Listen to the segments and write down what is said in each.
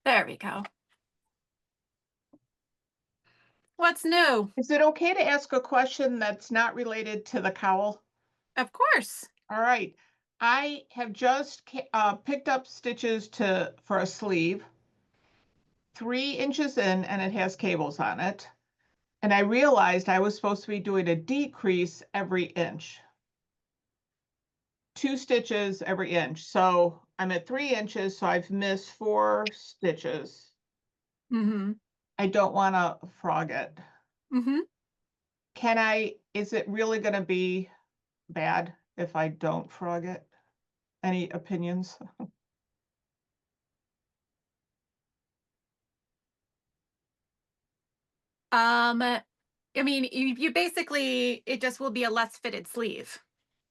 There we go. What's new? Is it okay to ask a question that's not related to the cowl? Of course. All right. I have just picked up stitches for a sleeve, 3 inches in, and it has cables on it. And I realized I was supposed to be doing a decrease every inch, 2 stitches every inch. So I'm at 3 inches, so I've missed 4 stitches. Mm-hmm. I don't want to frog it. Mm-hmm. Is it really going to be bad if I don't frog it? Any opinions? I mean, you basically, it just will be a less fitted sleeve,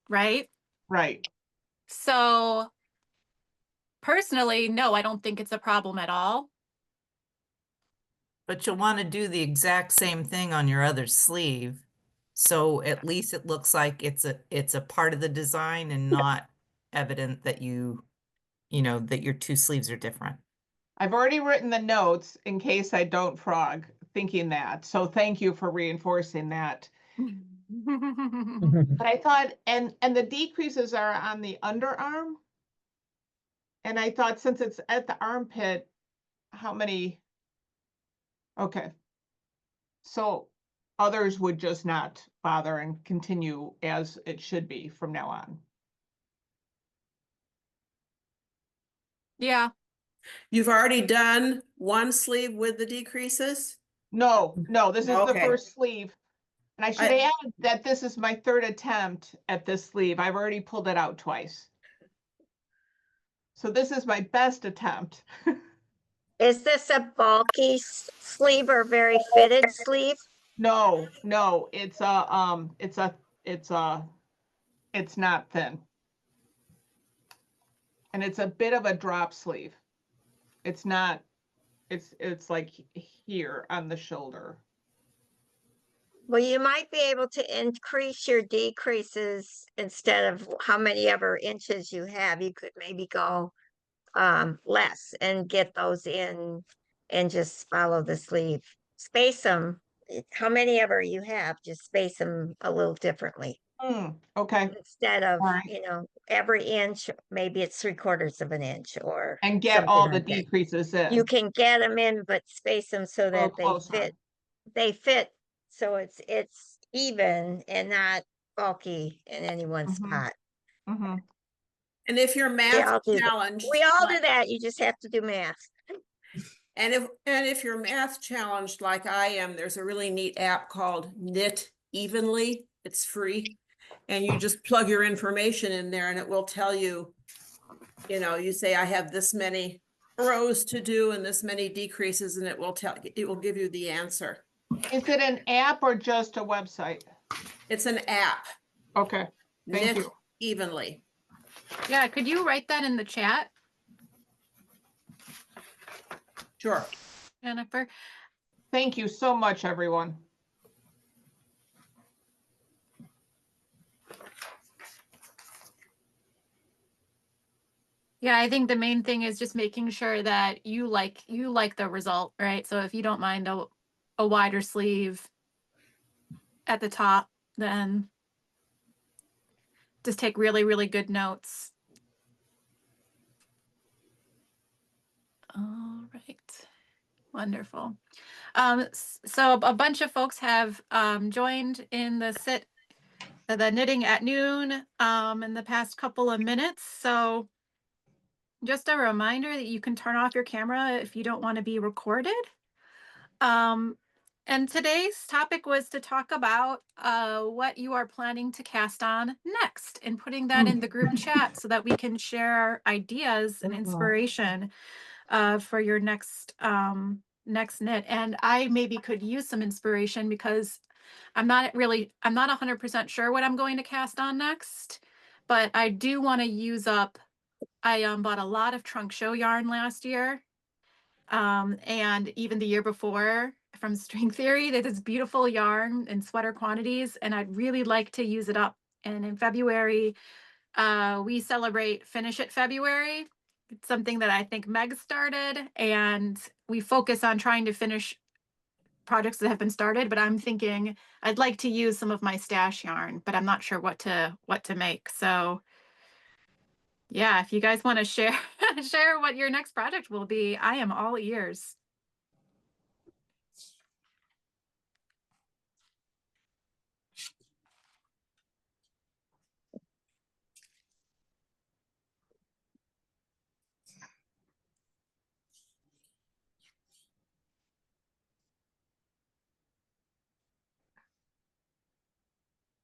right? Right. So personally, no, I don't think it's a problem at all. But you'll want to do the exact same thing on your other sleeve. So at least it looks like it's a part of the design and not evident that that your two sleeves are different. I've already written the notes in case I don't frog, thinking that. So thank you for reinforcing that. But I thought, and the decreases are on the underarm. And I thought since it's at the armpit, how many? Okay. So others would just not bother and continue as it should be from now on. Yeah. You've already done one sleeve with the decreases? No, this is the Okay. first sleeve. And I should I- add that this is my third attempt at this sleeve. I've already pulled it out twice. So this is my best attempt. Is this a bulky sleeve or very fitted sleeve? No, it's not thin. And it's a bit of a drop sleeve. It's not, it's like here on the shoulder. Well, you might be able to increase your decreases instead of how many ever inches you have. You could maybe go less and get those in and just follow the sleeve. Space them, how many ever you have, just space them a little differently. Okay. Instead of, All right. every inch, maybe it's 3/4 of an inch or And get something all the like that. decreases in. You can get them in, but space them so A little that they closer. fit. They fit so it's even and not bulky in any one spot. Mhm. And if you're We math all do that. challenged, We all do that. You just have to do math. and if you're math challenged like I am, there's a really neat app called Knit Evenly. It's free. And you just plug your information in there and it will tell you, you say I have this many rows to do and this many decreases, and it will give you the answer. Is it an app or just a website? It's an app. Okay. Thank Knit you. Evenly. Yeah. Could you write that in the chat, Sure. Jennifer? Thank you so much, everyone. Yeah, I think the main thing is just making sure that you like the result, right? So if you don't mind a wider sleeve at the top, then just take really, really good notes. All right. Wonderful. So a bunch of folks have joined in the knitting at noon in the past couple of minutes. So just a reminder that you can turn off your camera if you don't want to be recorded. And today's topic was to talk about what you are planning to cast on next and putting that in the group chat so that we can share ideas and inspiration for your next knit. And I maybe could use some inspiration because I'm not 100% sure what I'm going to cast on next, but I do want to use up. I bought a lot of trunk show yarn last year, and even the year before from String Theory. That is beautiful yarn in sweater quantities, and I'd really like to use it up. And in February, we celebrate Finish It February. It's something that I think Meg started, and we focus on trying to finish projects that have been started, but I'm thinking I'd like to use some of my stash yarn, but I'm not sure what to make. So yeah, if you guys want to share share what your next project will be, I am all ears.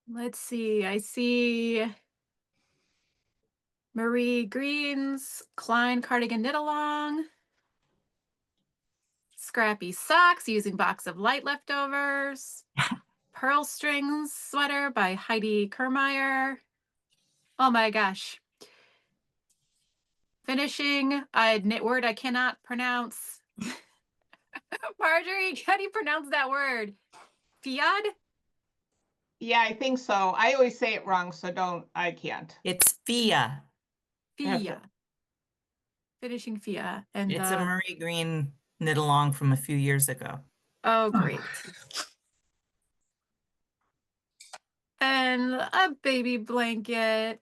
Let's see. I see Marie Green's Klein cardigan knit along. Scrappy socks using box of light leftovers. Pearl strings sweater by Heidi Kermeyer. Oh my gosh. Finishing a knit word I cannot pronounce. Marjorie, how do you pronounce that word? Fiad? Yeah, I think so. I always say it wrong, so I can't. It's Fia. Fia. Finishing Fia. And It's a Marie Green knit along from a few years ago. oh, great. And a baby blanket.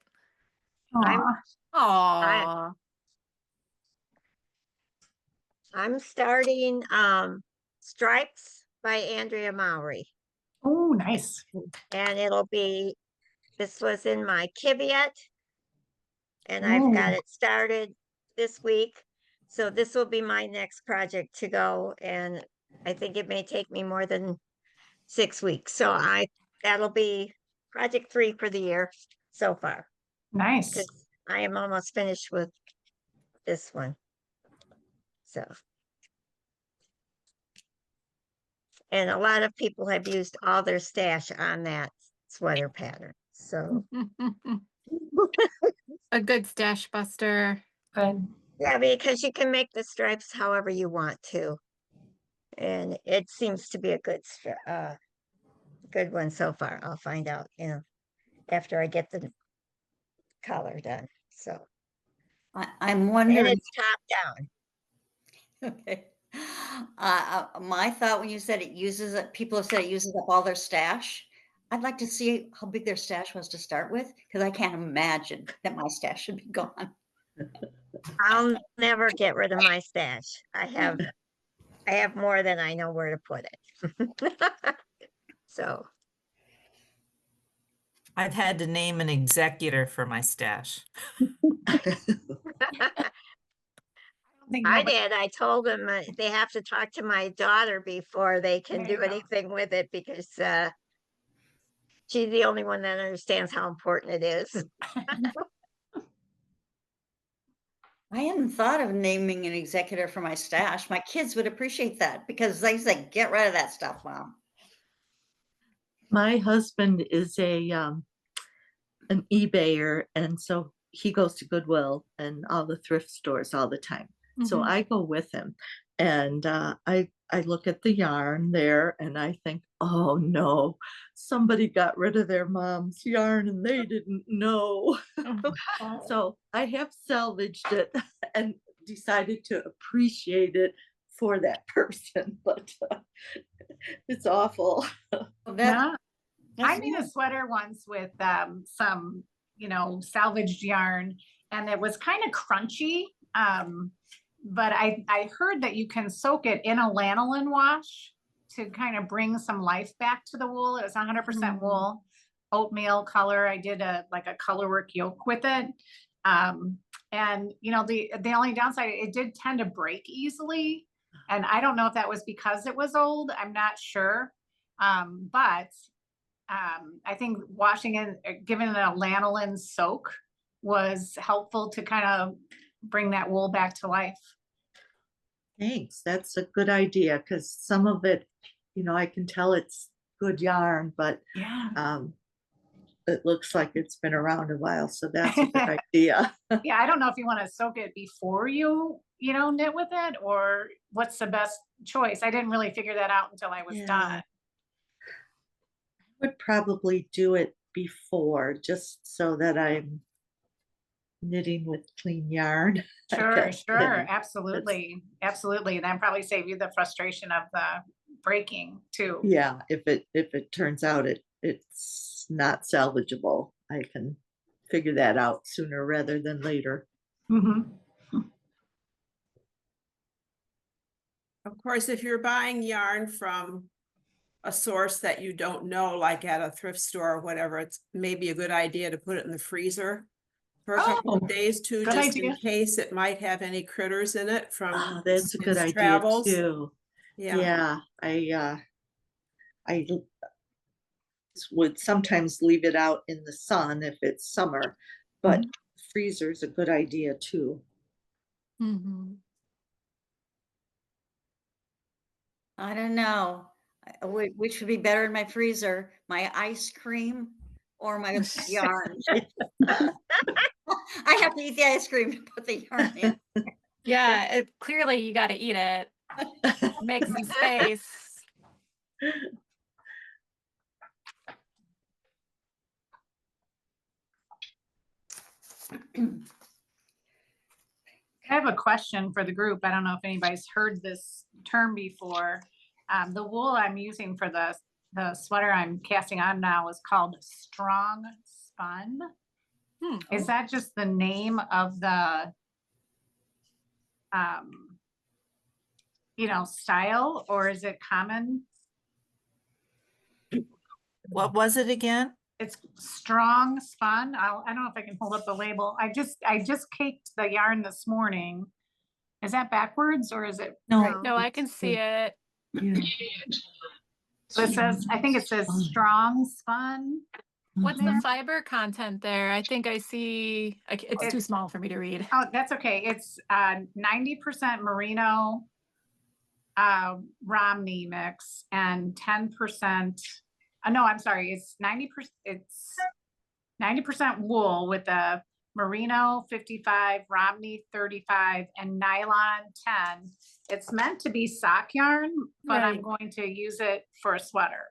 Aww. I'm starting Stripes by Andrea Mowry. Oh, nice. And this was in my Kiviet. And I've got it started this week. So this will be my next project to go. And I think it may take me more than 6 weeks. So that'll be project 3 for the year so far. Nice. Because I am almost finished with this one. So. And a lot of people have used all their stash on that sweater pattern. So A good stash buster. Good. yeah, because you can make the stripes however you want to. And it seems to be a good one so far. I'll find out, after I get the collar done. So I'm and wondering, it's top down. okay. My thought when you said people have said it uses up all their stash. I'd like to see how big their stash was to start with, because I can't imagine that my stash should be gone. I'll never get rid of my stash. I have more than I know where to put it. So I've had to name an executor for my stash. I did. I told them they have to talk to my daughter before they can There you do go. anything with it because she's the only one that understands how important it is. I hadn't thought of naming an executor for my stash. My kids would appreciate that because they say, get rid of that stuff, Mom. My husband is an eBayer, and so he goes to Goodwill and all the thrift stores all the time. So Mhm. I go with him, and I look at the yarn there, and I think, oh no, somebody got rid of their mom's yarn and they didn't know. So I have salvaged it and decided to appreciate it for that person, but it's awful. Yeah. I That's made a sweater once with some, salvaged yarn, and it was kind of crunchy. But I heard that you can soak it in a lanolin wash to kind of bring some life back to the wool. It was 100% wool, oatmeal color. I did a colorwork yoke with it. And the only downside, it did tend to break easily. And I don't know if that was because it was old. I'm not sure. But I think washing it, giving it a lanolin soak was helpful to kind of bring that wool back to life. Thanks. That's a good idea because some of it, I can tell it's good yarn, but Yeah. it looks like it's been around a while. So that's a good idea. Yeah, I don't know if you want to soak it before you knit with it, or what's the best choice. I didn't really figure that out until I was Yeah. done. I would probably do it before just so that I'm knitting with clean yarn. I Sure, gotta sure, tell you. absolutely, absolutely. That probably save you the frustration of the breaking too. Yeah, if it turns out it's not salvageable, I can figure that out sooner rather than later. Mhm. Of course, if you're buying yarn from a source that you don't know, like at a thrift store or whatever, it's maybe a good idea to put it in the freezer for a couple of days too, good just in idea. case it might have any critters in it from Oh, that's a good its idea travels. too. Yeah, Yeah, I would sometimes leave it out in the sun if it's summer, but freezer's a good idea too. Mhm. I don't know. Which would be better in my freezer, my ice cream or my yarn? I have to eat the ice cream to put the yarn in. Yeah, clearly you got to eat it. Make some space. I have a question for the group. I don't know if anybody's heard this term before. The wool I'm using for the sweater I'm casting on now is called strong spun. Is that just the name of the style, or is it common? What was it again? It's strong spun. I don't know if I can hold up the label. I just caked the yarn this morning. Is that backwards or is it? No, No, I can see it. yeah. So it says, I think it says strong spun. What's the Mhm. fiber content there? I think I see, it's too small for me to read. Oh, that's okay. It's 90% merino Romney mix and 10%. No, I'm sorry. It's 90%. It's 90% wool with a merino 55, Romney 35, and nylon 10. It's meant to be sock yarn, but I'm Right. going to use it for a sweater.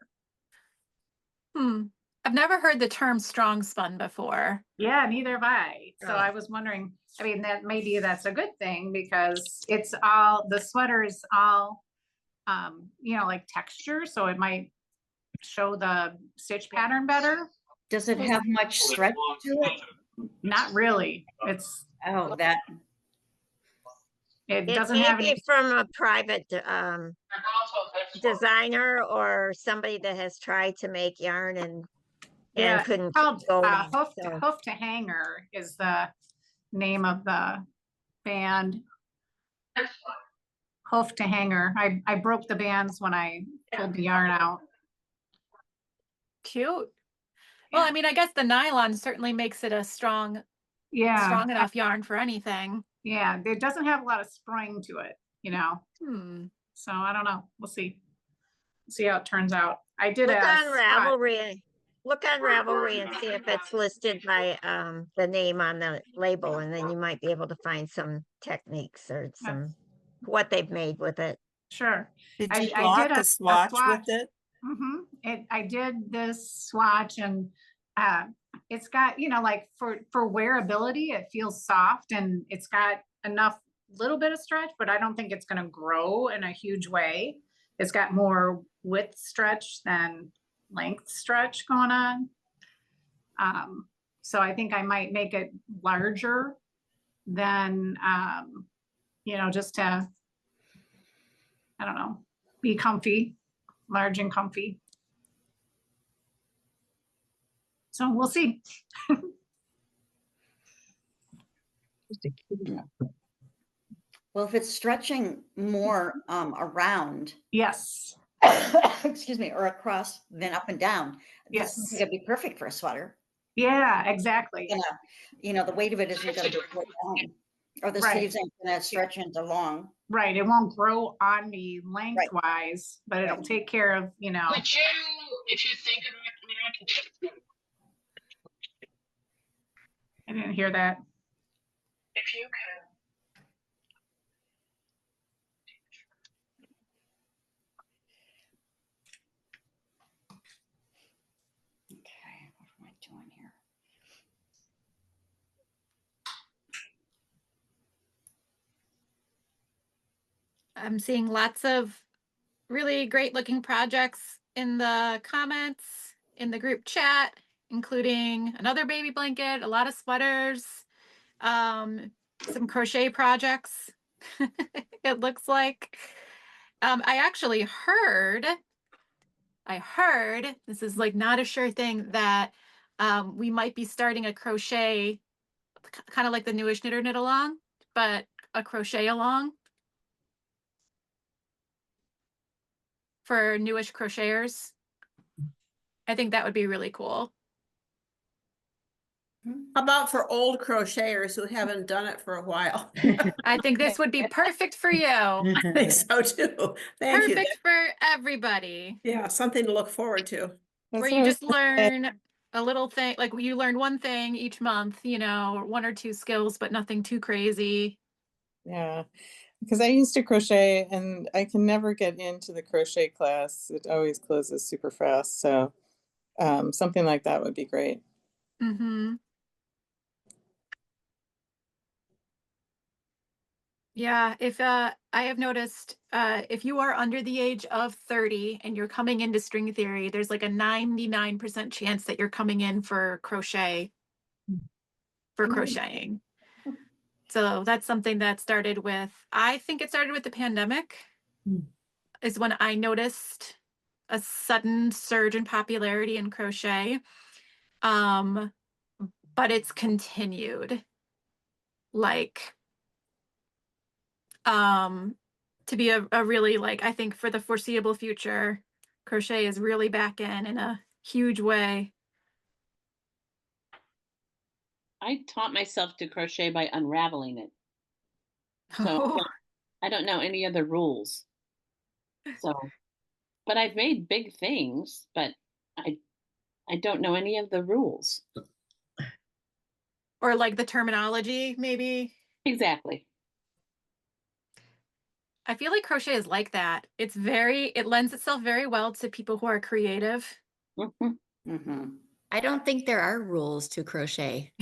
I've never heard the term strong spun before. Yeah, neither have I. So Oh. I was wondering, I mean, that maybe that's a good thing because the sweater is all, like texture. So it might show the stitch pattern better. Does it have much stretch to it? Not really. Oh, that, It It doesn't may have be any. from a private designer or somebody that has tried to make yarn Yeah, and couldn't called keep going. Hoof to Hanger is the name of the band. Hoof to Hanger. I broke the bands when I pulled the yarn out. Cute. Well, I mean, I guess the nylon certainly makes it a strong Yeah, enough yarn for anything. yeah. It doesn't have a lot of spring to it, Hmm. So I don't know. We'll see. See how it turns out. I did Look a on swatch. Ravelry. Look on Ravelry and see if it's listed by the name on the label, and then you might be able to find some techniques or some what they've made with it. Sure. Did I you did block a a swatch swatch. with it? I did this swatch and it's got, like for wearability, it feels soft and it's got enough little bit of stretch, but I don't think it's going to grow in a huge way. It's got more width stretch than length stretch going on. So I think I might make it larger than, just to, I don't know, be comfy, large and comfy. So we'll see. well, if it's stretching more around, Yes. excuse me, or across than up and down, this is Yes. gonna be perfect for a sweater. Yeah, exactly. The weight of it isn't gonna be pulled down, or the Right. sleeves ain't gonna stretch into long. Right. It won't grow on me lengthwise, but it'll take care of, Would you, if you think of it, I didn't hear that. if you can. Okay, what am I doing here? I'm seeing lots of really great looking projects in the comments, in the group chat, including another baby blanket, a lot of sweaters, some crochet projects. It looks like. I heard, this is like not a sure thing, that we might be starting a crochet, kind of like the newish knitter knit along, but a crochet along for newish crocheters. I think that would be really cool. How about for old crocheters who haven't done it for a while? I think this would be perfect for you. I think so too. Thank you. Perfect for everybody. Yeah, something to look forward to. Where you just learn a little thing, like you learn one thing each month, you know, or one or two skills, but nothing too crazy. Yeah, because I used to crochet and I can never get into the crochet class. It always closes super fast. So something like that would be great. Mm-hmm. Yeah, if I have noticed, if you are under the age of 30 and you're coming into string theory, there's like a 99% chance that you're coming in for crocheting. So that's something that started with, I think it started with the pandemic, is when I noticed a sudden surge in popularity in crochet. But it's continued, like, to be a really, like, I think for the foreseeable future, crochet is really back in a huge way. I taught myself to crochet by unraveling it. So I don't know any of the rules. So, but I've made big things, but I don't know any of the rules. Or like the terminology, maybe. Exactly. I feel like crochet is like that. It lends itself very well to people who are creative. I don't think there are rules to crochet.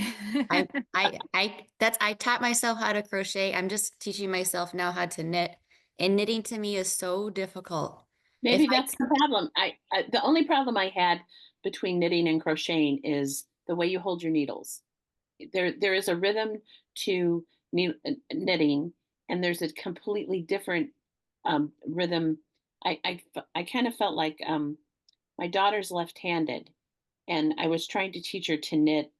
I taught myself how to crochet. I'm just teaching myself now how to knit. And knitting to me is so difficult. Maybe If I- that's the problem. The only problem I had between knitting and crocheting is the way you hold your needles. There is a rhythm to knitting, and there's a completely different rhythm. I kind of felt like my daughter's left-handed, and I was trying to teach her to knit,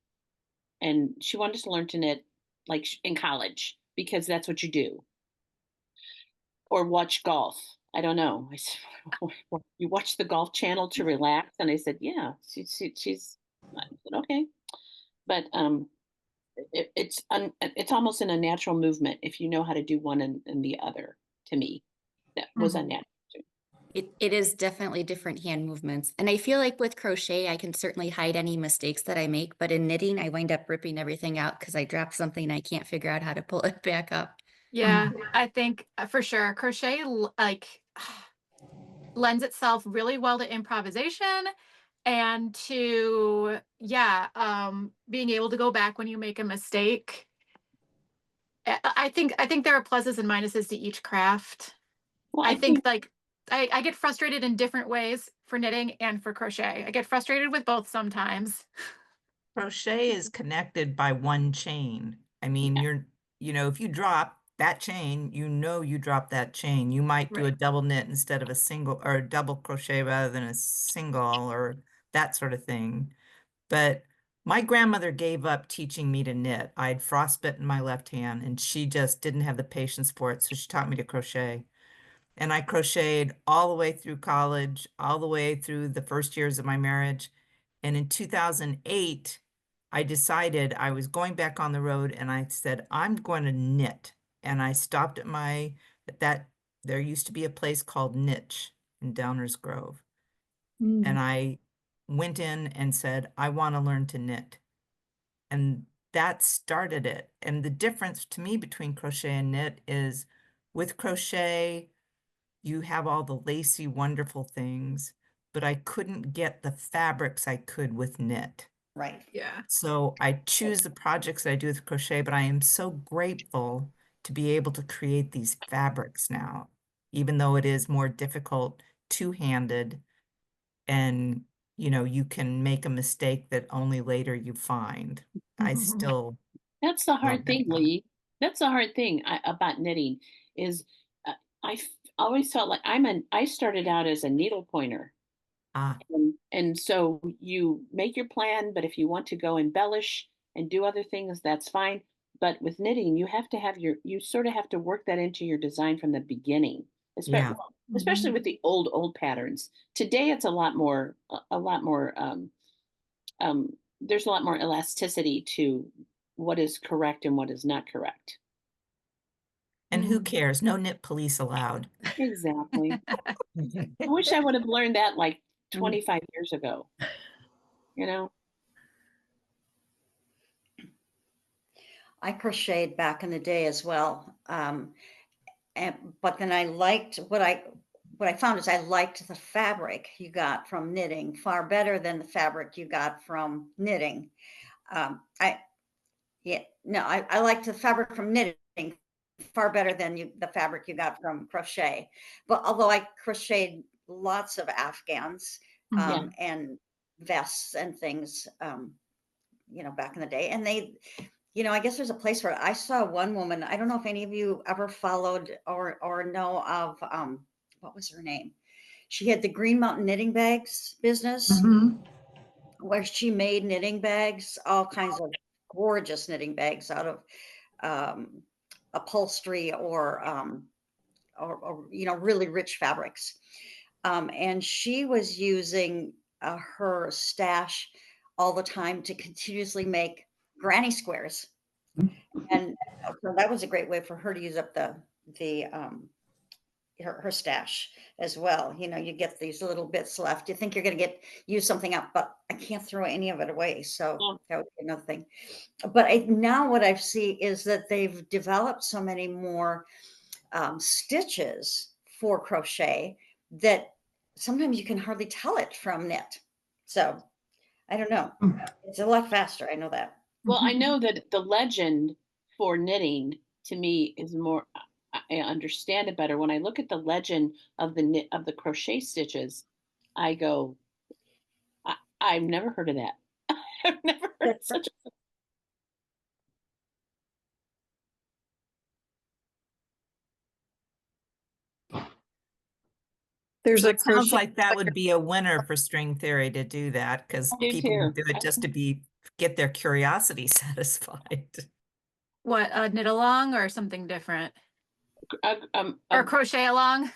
and she wanted to learn to knit like in college because that's what you do, or watch golf. I don't know. I said, you watch the golf channel to relax, and I said, yeah, she's. I said, okay, but it's almost in a natural movement if you know how to do one and the other. To me, that was unnatural. it is definitely different hand movements. And I feel like with crochet, I can certainly hide any mistakes that I make, but in knitting, I wind up ripping everything out because I dropped something and I can't figure out how to pull it back up. Yeah, I think for sure crochet like lends itself really well to improvisation and to being able to go back when you make a mistake. I think there are pluses and minuses to each craft. Well, I think like I get frustrated in different ways for knitting and for crochet. I get frustrated with both sometimes. Crochet is connected by one chain. I mean, if you drop that chain, you drop that chain. You might do a Right. double knit instead of a single, or a double crochet rather than a single, or that sort of thing. But my grandmother gave up teaching me to knit. I had frostbitten my left hand, and she just didn't have the patience for it, so she taught me to crochet. And I crocheted all the way through college, all the way through the first years of my marriage. And in 2008, I decided I was going back on the road, and I said, I'm going to knit. And I stopped there used to be a place called Niche in Downers Grove. And I went in and said, I want to learn to knit. And that started it. And the difference to me between crochet and knit is with crochet, you have all the lacy, wonderful things, but I couldn't get the fabrics I could with knit. Right. Yeah. So I choose the projects that I do with crochet, but I am so grateful to be able to create these fabrics now. even though it is more difficult two-handed, and you can make a mistake that only later you find. I still That's the love hard that thing, part. Lee. That's the hard thing about knitting is always felt like I started out as a needle pointer. Ah, And so you make your plan, but if you want to go embellish and do other things, that's fine. But with knitting, you have to have you sort of have to work that into your design from the beginning, yeah. especially with the old patterns. Today, it's there's a lot more elasticity to what is correct and what is not correct. And who cares? No knit police allowed. Exactly. I wish I would have learned that like 25 years ago, you know? I crocheted back in the day as well. But then I liked what I found is I liked the fabric you got from knitting far better than the fabric you got from knitting. I liked the fabric from knitting far better than the fabric you got from crochet. But although I crocheted lots of Afghans Yeah. and vests and things, back in the day, and they, I guess there's a place for it. I saw one woman, I don't know if any of you ever followed or know of, what was her name? She had the Green Mountain Knitting Bags business where she made knitting bags, all kinds of gorgeous knitting bags out of upholstery or really rich fabrics. And she was using her stash all the time to continuously make granny squares. And so that was a great way for her to use up her stash as well. You get these little bits left. You think you're going to use something up, but I can't throw any of it away. So that would be another thing. But now what I see is that they've developed so many more stitches for crochet that sometimes you can hardly tell it from knit. So I don't know. It's a lot faster. I know that. Well, I know that the legend for knitting to me is more, I understand it better. When I look at the legend of the crochet stitches, I go, I've never heard of that. I've never heard of such a There's So a it sounds crochet. like that would be a winner for string theory to do that, because I do people too. do it just to get their curiosity satisfied. What, knit along or something different? Or A crochet along?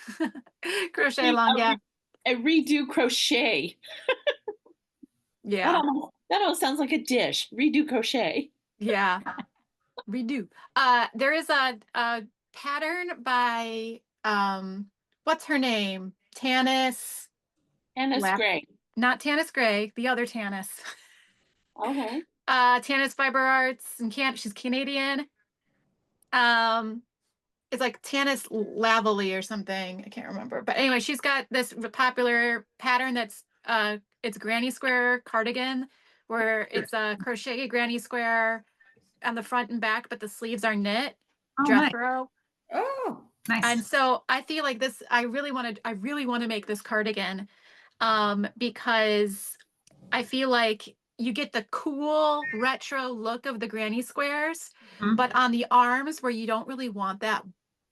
Crochet along, yeah. a redo crochet. Yeah, That almost sounds like a dish. Redo crochet. yeah. Redo. There is a pattern by what's her name? Tanis. Anna's Laugh- Gray. Not Tanis Gray, the other Tanis. Okay. Tanis Fiber Arts and she's Canadian. It's like Tanis Lavely or something. I can't remember. But anyway, she's got this popular pattern that's it's granny square cardigan where it's a crochet granny square on the front and back, but the sleeves are knit. Oh, nice. Jethro. Oh, And Nice. so I feel like this, I really want to make this cardigan because I feel like you get the cool retro look of the granny squares, Mhm. but on the arms where you don't really want that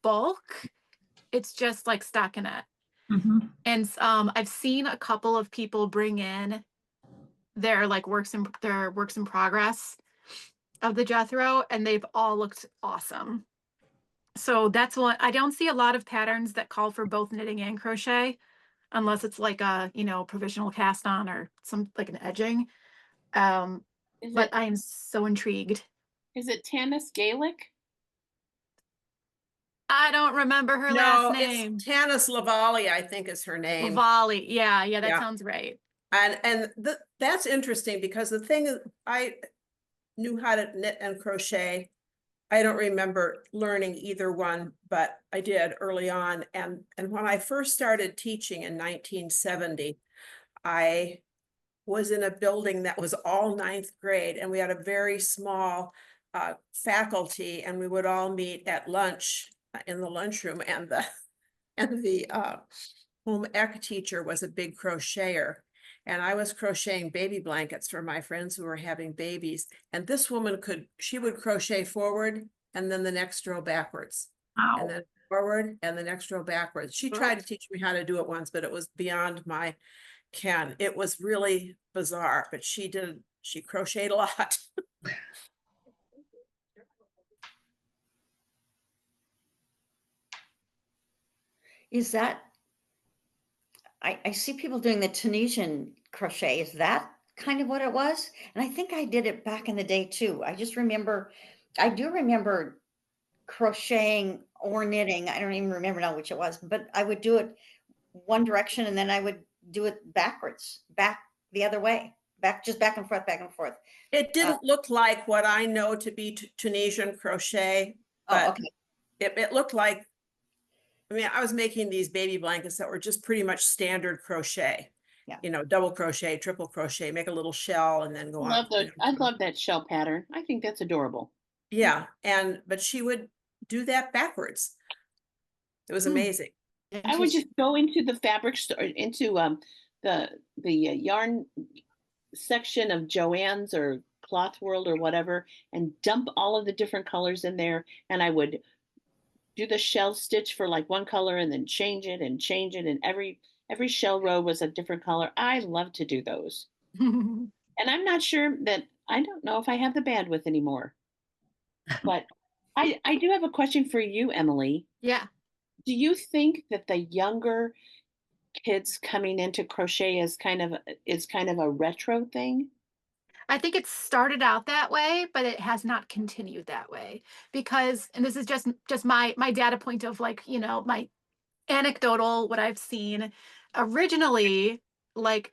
bulk, it's just like stockinette. Mhm. And I've seen a couple of people bring in their works in progress of the Jethro, and they've all looked awesome. So that's one. I don't see a lot of patterns that call for both knitting and crochet, unless it's like a provisional cast on or some like an edging. But I am so intrigued. Is it Tanis Gaelic? I don't remember her last name. It's Tanis Lavalley, I think is her name. Lavalley. Yeah, that Yeah. sounds right. And that's interesting because the thing is, I knew how to knit and crochet. I don't remember learning either one, but I did early on. And when I first started teaching in 1970, I was in a building that was all 9th grade, and we had a very small faculty, and we would all meet at lunch in the lunchroom, and And the home ec teacher was a big crocheter. And I was crocheting baby blankets for my friends who were having babies. And this woman she would crochet forward and then the next row backwards. And then forward and the next row backwards. She tried to teach me how to do it once, but it was beyond my ken. It was really bizarre, but she crocheted a lot. Is that, I see people doing the Tunisian crochet. Is that kind of what it was? And I think I did it back in the day too. I do remember crocheting or knitting. I don't even remember now which it was, but I would do it one direction and then I would do it backwards, back the other way, just back and forth, back and forth. It didn't look like what I know to be Tunisian crochet, but Oh, okay. It looked like, I mean, I was making these baby blankets that were just pretty much standard crochet. Yeah. You know, double crochet, triple crochet, make a little shell and then go on. I love that shell pattern. I think that's adorable. Yeah, but she would do that backwards. It was amazing. I would just go into the fabric store, into the yarn section of Joann's or Cloth World or whatever, and dump all of the different colors in there. And I would do the shell stitch for like one color and then change it, and every shell row was a different color. I love to do those. And I'm not sure that, I don't know if I have the bandwidth anymore. But I do have a question for you, Emily. Yeah. Do you think that the younger kids coming into crochet is kind of a retro thing? I think it started out that way, but it has not continued that way because, and this is just my data point of like, you know, my anecdotal, what I've seen originally, like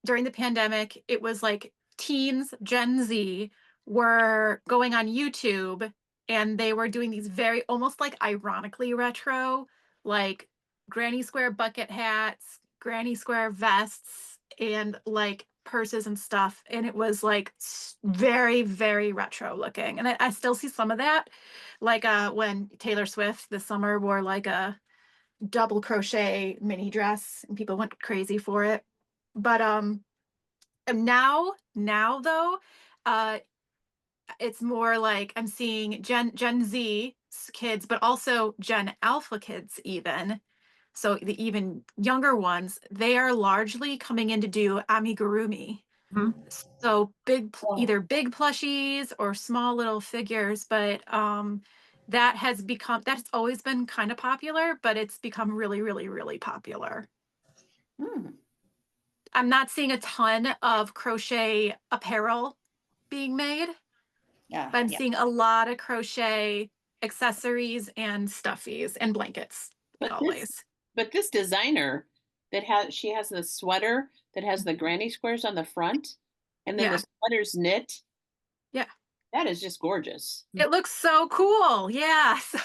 during the pandemic, it was like teens, Gen Z were going on YouTube and they were doing these very almost like ironically retro, like granny square bucket hats, granny square vests, and like purses and stuff. And it was like very, very retro looking. And I still see some of that. Like when Taylor Swift this summer wore like a double crochet mini dress and people went crazy for it. But now though, it's more like I'm seeing Gen Z kids, but also Gen Alpha kids even. So the even younger ones, they are largely coming in to do amigurumi. So either big plushies or small little figures, but that's always been kind of popular, but it's become really, really, really popular. I'm not seeing a ton of crochet apparel being made, Yeah. but I'm seeing a lot of crochet accessories and stuffies and blankets, like always. But this designer she has the sweater that has the granny squares on the front, and then the sweater's knit. Yeah. That is just gorgeous. It looks so cool. Yeah. So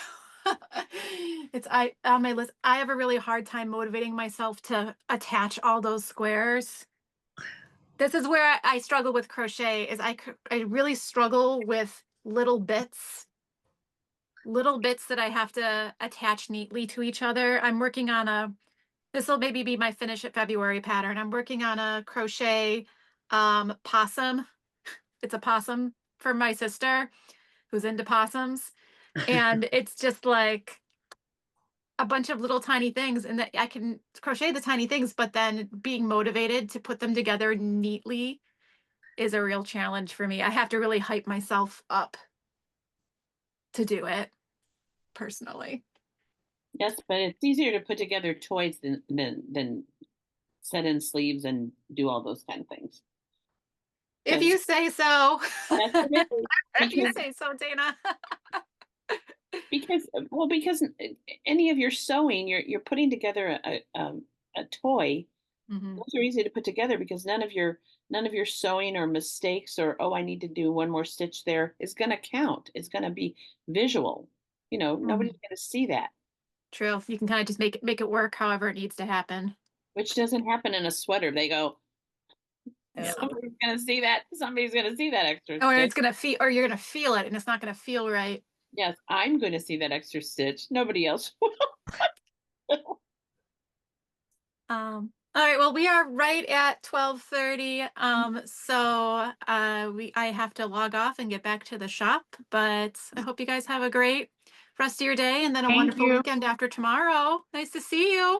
it's on my list. I have a really hard time motivating myself to attach all those squares. This is where I struggle with crochet is I really struggle with little bits that I have to attach neatly to each other. I'm working on this will maybe be my finish at February pattern. I'm working on a crochet possum. It's a possum for my sister who's into possums. And it's just like a bunch of little tiny things, and that I can crochet the tiny things, but then being motivated to put them together neatly is a real challenge for me. I have to really hype myself up to do it personally. Yes, but it's easier to put together toys than set in sleeves and do all those kind of things. If you say so. If you say so, Dana. because any of your sewing, you're putting together a toy. Those are easy to put together because none of your sewing or mistakes or, oh, I need to do one more stitch there is going to count. It's going to be visual. You know, nobody's going to see that. True. You can kind of just make it work however it needs to happen. Which doesn't happen in a sweater. They go, somebody's going to see that. Somebody's going to see that extra or stitch. it's going to feel, or you're going to feel it and it's not going to feel right. Yes, I'm going to see that extra stitch. Nobody else will. All right, well, we are right at 12:30. So I have to log off and get back to the shop, but I hope you guys have a great rest of your day and then a Thank wonderful you. weekend after tomorrow. Nice to see you.